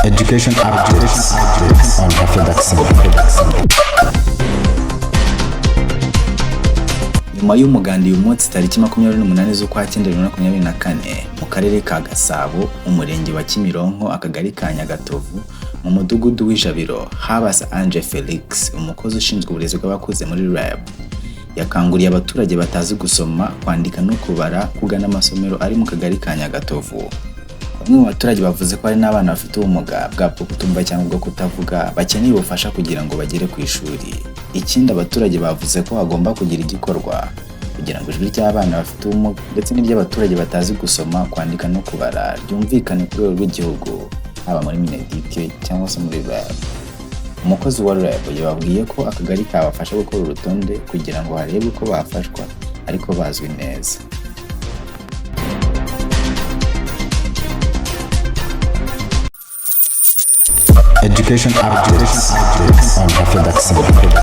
Education updates on Gasabo. Nyuma y'umuganda uyu munsi tariki 28 z'ukwa 2024 mu karere ka Gasabo, umurenge wa Kimironko, akagari ka Nyagatovu, mu mudugudu w'Ijabiro, habasa Ange Felix, umukozi ushinzwe uburezi bw'abakuze muri REB, yakanguriye abaturage batazi gusoma, kwandika no kubara kugana amasomero ari mu kagari ka Nyagatovu. Bamwe mu baturage bavuze ko hari n'abana bafite ubumuga bwo kutumva cyangwa bwo kutavuga bakeneye ubufasha kugira ngo bagere ku ishuri. Ikindi abaturage bavuze ko hagomba kugira igikorwa kugira ngo ijwi ry'abana bafite ubumuga ndetse n'iry'abaturage batazi gusoma, kwandika no kubara ryumvikane ku rwego rw'igihugu, haba muri Minedike cyangwa se muri REB. Umukozi wa REB yababwiye ko akagari kabafasha gukora urutonde kugira ngo harebwe uko bafashwa ariko bazwi neza. Education updates on Gasabo.